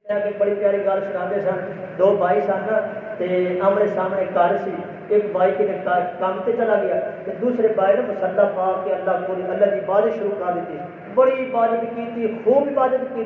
کہ بڑی پیاری گل سناتے سن، دو بھائی سن تے آمنے سامنے گھر سی، ایک بھائی کے کام تے چلا گیا تے دوسرے بھائی نے مسلح پا کے اللہ کو اللہ کی عبادت شروع کر دیتی، بڑی عبادت کی، خوب عبادت کی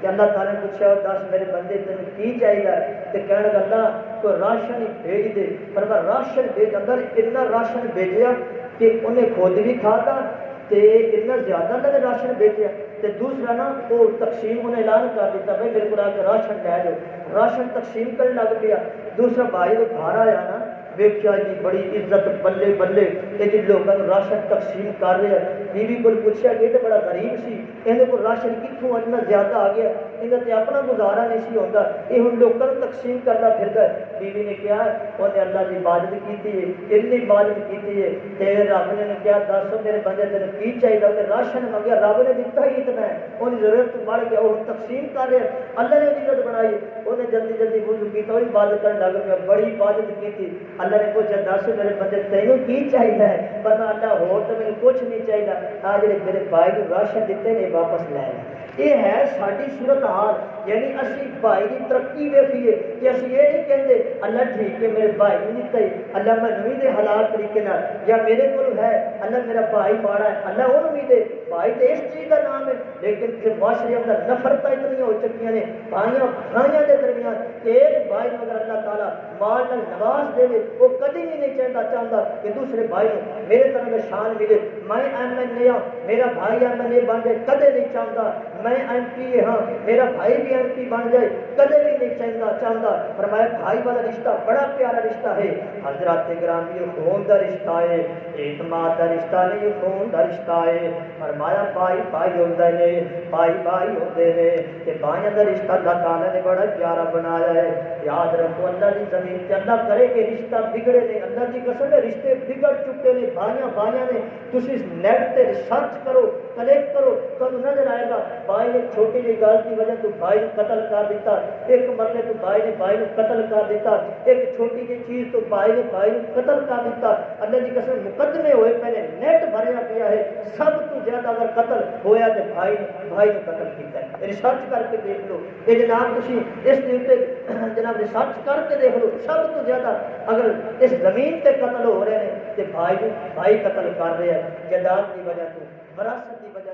کہ اللہ تعالیٰ نے پوچھا دس میرے بندے تین کی چاہیے تے کہنے لگا اللہ کوئی راشن ہی بھیج دے، پر میں راشن بھیج اندر اتنا راشن بھیجیا کہ انہیں خود بھی کھاتا تے اتنا زیادہ اللہ نے راشن بھیجا تے دوسرا نا وہ تقسیم انہیں اعلان کر دیتا بھائی میرے کو آ کے راشن لے جاؤ، راشن تقسیم کرنے لگ پیا، دوسرا بھائی جب گھر آیا نا ویکیا جی بڑی عزت بلے بلے یہ جی لوگوں کو راشن تقسیم کر رہے ہیں، بیوی کو پوچھا کہ یہ تو بڑا غریب سی یہ کو راشن کتوں اتنا زیادہ آ گیا یہ تے اپنا گزارا نہیں سی ہوتا یہ ہوں لوگوں کو تقسیم کرنا پھرتا ہے۔ بیوی نے کہا انہیں اللہ کی عبادت کی ہے اتنی عبادت کی ہے تے رب نے کہا دس میرے بندے تین کی چاہیے انہیں راشن منگیا رب نے دیتا ہی اتنا ہے انہیں ضرورت بڑھ گیا وہ تقسیم کر رہے اللہ نے عزت بنائی انہیں جلدی جلدی وضو کیا اور عبادت کرنے لگ پیا بڑی عبادت کی اللہ نے پوچھا دس میرے بندے تینوں کی چاہیے ہے پر میں اللہ ہو تو میرے کچھ نہیں چاہیے آ جڑے میرے بھائی کو راشن دیتے نے واپس لے یہ ہے ساری صورت حال یعنی اسی بھائی کی ترقی ویکھیے کہ اسی یہ نہیں کہتے اللہ ٹھیک ہے میرے بھائی نہیں دیتا ہی اللہ میں نہیں دے حلال طریقے یا میرے کو ہے اللہ میرا بھائی ماڑا ہے اللہ وہ نہیں دے بھائی تو اس چیز کا نام ہے لیکن پھر معاشرے اندر نفرتیں اتنی ہو چکی ہیں بھائیوں کے درمیان کہ ایک بھائی اگر اللہ تعالیٰ مال نال نواز دے وہ کبھی بھی نہیں چاہتا کہ دوسرے بھائی میرے طرح کا شان ملے میں ایم این اے ہاں میرا بھائی ایم این اے بن جائے کدے نہیں چاہتا میں ایم پی ہاں میرا بھائی بھی ایم پی بن جائے کدے بھی نہیں چاہتا فرمایا بھائی والا رشتہ بڑا پیارا رشتہ ہے حضرات گرامی یہ خون کا رشتہ ہے اعتماد کا رشتہ نہیں یہ خون کا رشتہ ہے فرمایا بھائی بھائی ہوتے ہیں بھائی بھائی ہوتے ہیں کہ بھائیوں کا رشتہ اللہ تعالیٰ نے بڑا پیارا بنایا ہے یاد رکھو اللہ کی زمین سے اللہ کرے کہ رشتہ بگڑے نہیں اللہ کی قسم ہے رشتے بگڑ چکے ہیں بھائیاں نے تسی نیٹ تے ریسرچ کرو کلیکٹ کرو تو نظر آئے گا بھائی نے چھوٹی جی گل کی وجہ تو بھائی نے قتل کر دیتا ایک مرلے تو بھائی نے قتل کر دیتا ایک چھوٹی جی چیز تو بھائی نے قتل کر دیتا اللہ کی قسم مقدمے ہوئے پہلے نیٹ بھریا پیا ہے سب تو زیادہ اگر قتل ہویا تو بھائی نے قتل کیتا ہے ریسرچ کر کے دیکھ لو یہ جناب تسی اس دے جناب ریسرچ کر کے دیکھ لو سب تو زیادہ اگر اس زمین تے قتل ہو رہے ہیں تو بھائی قتل کر رہے ہیں جائیداد کی وجہ تو وراثت کی وجہ